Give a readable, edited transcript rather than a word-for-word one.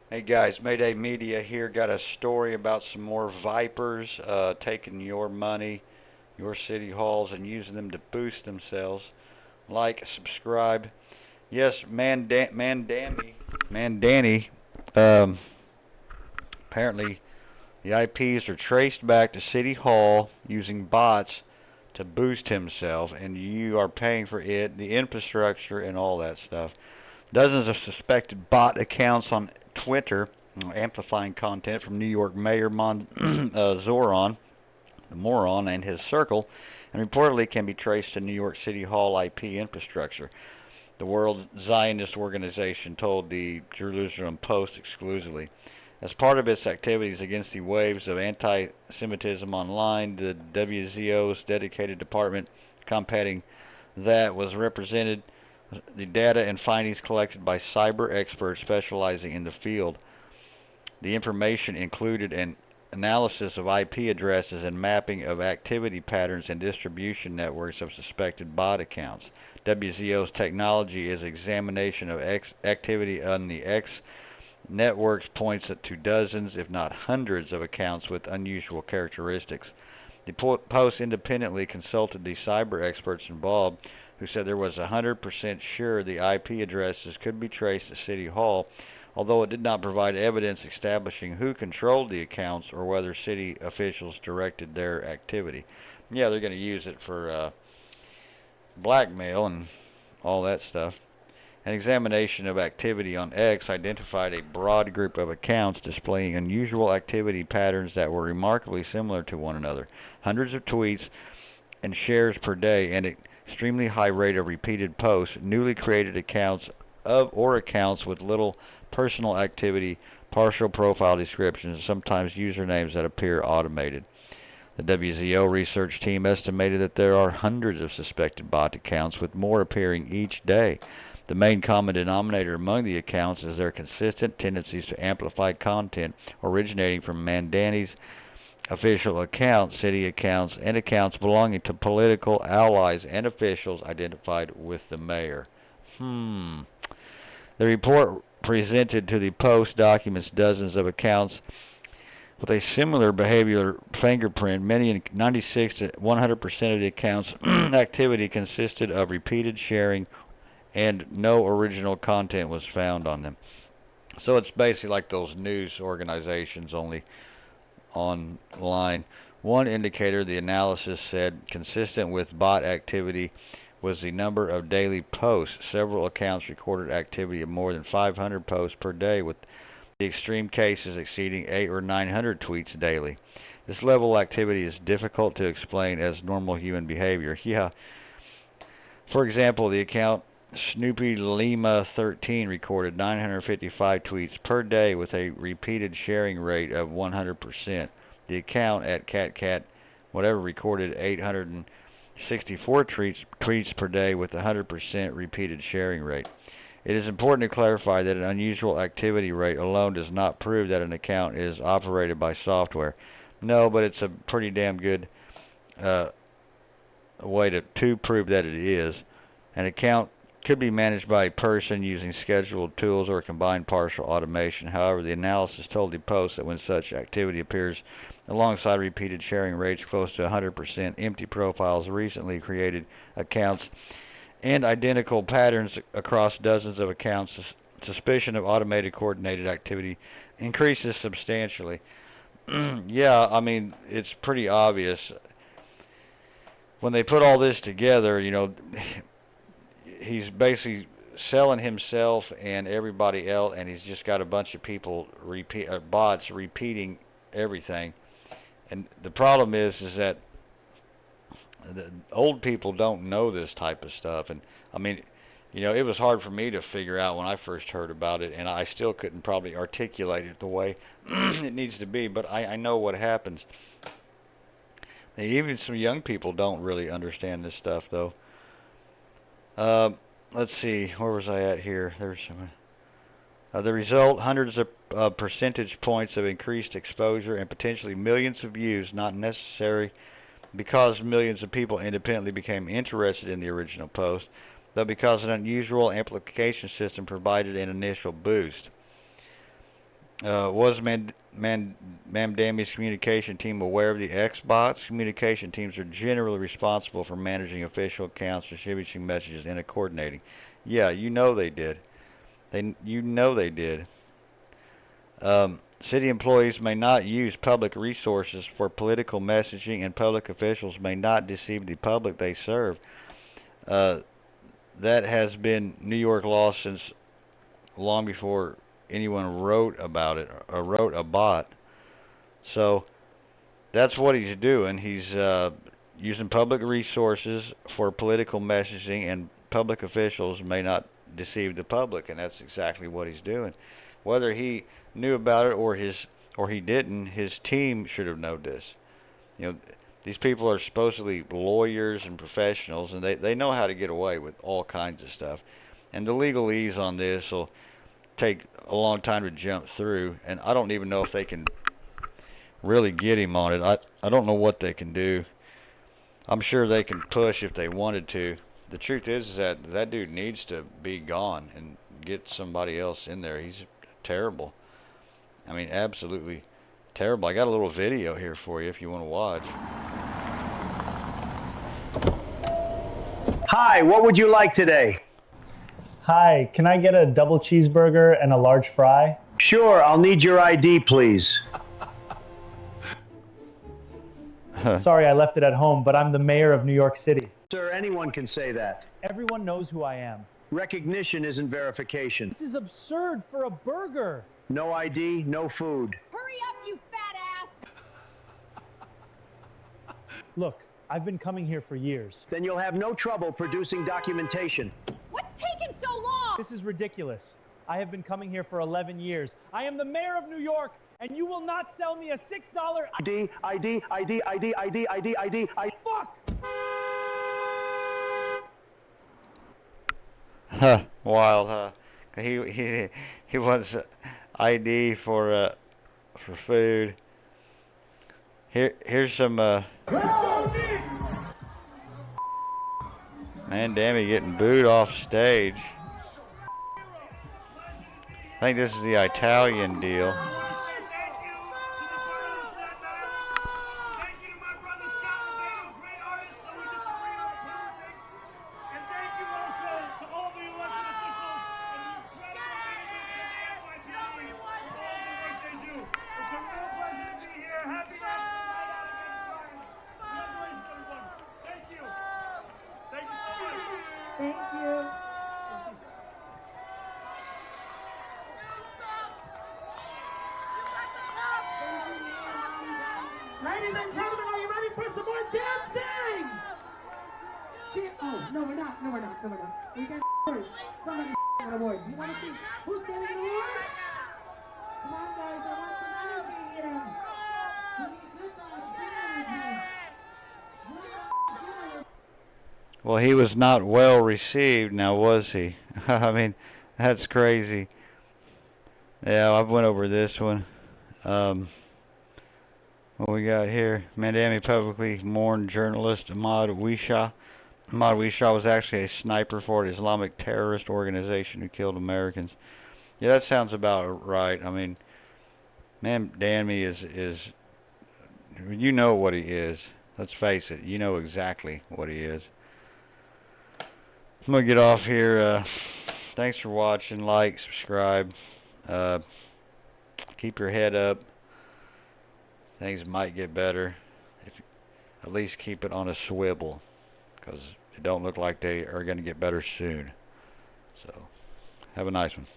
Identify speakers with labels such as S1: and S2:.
S1: Hey guys, Mayday Media here. Got a story about some more vipers taking your money, your city halls, and using them to boost themselves. Like, subscribe. Yes, Mandani. Um, Apparently, the IPs are traced back to City Hall using bots to boost himself, and you are paying for it, the infrastructure, and all that stuff. Dozens of suspected bot accounts on Twitter amplifying content from New York Mayor Zoran, the moron, and his circle, and reportedly can be traced to New York City Hall IP infrastructure. The World Zionist Organization told the Jerusalem Post exclusively. As part of its activities against the waves of anti Semitism online, the WZO's dedicated department combating that was represented the data and findings collected by cyber experts specializing in the field. The information included an analysis of IP addresses and mapping of activity patterns and distribution networks of suspected bot accounts. WZO's technology is examination of activity on the X networks points to dozens, if not hundreds, of accounts with unusual characteristics. The Post independently consulted the cyber experts involved, who said there was 100% sure the IP addresses could be traced to City Hall, although it did not provide evidence establishing who controlled the accounts or whether city officials directed their activity. Yeah, they're going to use it for blackmail and all that stuff. An examination of activity on X identified a broad group of accounts displaying unusual activity patterns that were remarkably similar to one another. Hundreds of tweets and shares per day, and an extremely high rate of repeated posts, newly created accounts accounts with little personal activity, partial profile descriptions, and sometimes usernames that appear automated. The WZO research team estimated that there are hundreds of suspected bot accounts, with more appearing each day. The main common denominator among the accounts is their consistent tendencies to amplify content originating from Mamdani's official accounts, city accounts, and accounts belonging to political allies and officials identified with the mayor. The report presented to the Post documents dozens of accounts with a similar behavioral fingerprint. Many, 96 to 100% of the accounts' activity consisted of repeated sharing, and no original content was found on them. So it's basically like those news organizations, only online. One indicator the analysis said consistent with bot activity was the number of daily posts. Several accounts recorded activity of more than 500 posts per day, with the extreme cases exceeding 8 or 900 tweets daily. This level of activity is difficult to explain as normal human behavior. Yeah. For example, the account Snoopy Lima 13 recorded 955 tweets per day with a repeated sharing rate of 100%. The account at CatCat whatever recorded 864 tweets per day with a 100% repeated sharing rate. It is important to clarify that an unusual activity rate alone does not prove that an account is operated by software. No, but it's a pretty damn good uh, way to prove that it is. An account could be managed by a person using scheduled tools or combined partial automation. However, the analysis told the Post that when such activity appears alongside repeated sharing rates close to 100%, empty profiles, recently created accounts, and identical patterns across dozens of accounts, suspicion of automated coordinated activity increases substantially. Yeah, I mean, it's pretty obvious. When they put all this together, he's basically selling himself and everybody else, and he's just got a bunch of people bots repeating everything. And the problem is that the old people don't know this type of stuff. And I mean, it was hard for me to figure out when I first heard about it, and I still couldn't probably articulate it the way it needs to be. But I know what happens. Even some young people don't really understand this stuff, though. Uh, let's see, where was I at here? There's some. The result: hundreds of percentage points of increased exposure and potentially millions of views. Not necessary because millions of people independently became interested in the original post, but because an unusual amplification system provided an initial boost. Was Mamdani's communication team aware of the Xbox? Communication teams are generally responsible for managing official accounts, distributing messages, and coordinating. Yeah, you know they did. You know they did. City employees may not use public resources for political messaging, and public officials may not deceive the public they serve. Uh, that has been New York law since long before anyone wrote about it or wrote about. So that's what he's doing. He's using public resources for political messaging, and public officials may not deceive the public, and that's exactly what he's doing. Whether he knew about it or he didn't, his team should have known this. You know, these people are supposedly lawyers and professionals, and they know how to get away with all kinds of stuff. And the legalese on this will take a long time to jump through, and I don't even know if they can really get him on it. I don't know what they can do. I'm sure they can push if they wanted to. The truth is that that dude needs to be gone and get somebody else in there. He's terrible. I mean, absolutely terrible. I got a little video here for you if you want to watch.
S2: Hi, what would you like today?
S3: Hi, can I get a double cheeseburger and a large fry?
S2: Sure, I'll need your ID, please.
S3: Sorry, I left it at home, but I'm the mayor of New York City.
S2: Sir, anyone can say that.
S3: Everyone knows who I am.
S2: Recognition isn't verification.
S3: This is absurd for a burger.
S2: No ID, no food.
S4: Hurry up, you fat ass!
S3: Look, I've been coming here for years.
S2: Then you'll have no trouble producing documentation.
S4: What's taking so long?
S3: This is ridiculous. I have been coming here for 11 years. I am the mayor of New York, and you will not sell me a $6
S2: ID, ID, ID, ID, ID, ID, ID, ID.
S3: Fuck!
S1: Huh, wild, huh? He wants ID for food. Here's some Mamdani getting booed off stage. I think this is the Italian deal.
S5: Thank you. Ladies and gentlemen, are you ready for some more dancing? Oh, no, we're not. No, we're not. No, we're not. We got awards. Somebody an award. You want to see who's getting an award? Come on, guys. I want some energy here. Give me good vibes, good energy.
S1: Well, he was not well received, now was he? I mean, that's crazy. Yeah, I've went over this one. What we got here? Mamdani publicly mourned journalist Ahmad Wisha. Ahmad Wisha was actually a sniper for an Islamic terrorist organization who killed Americans. Yeah, that sounds about right. I mean, Mamdani is you know what he is. Let's face it, you know exactly what he is. I'm going to get off here. Thanks for watching. Like, subscribe. Keep your head up. Things might get better. At least keep it on a swivel, because it don't look like they are going to get better soon. So, have a nice one.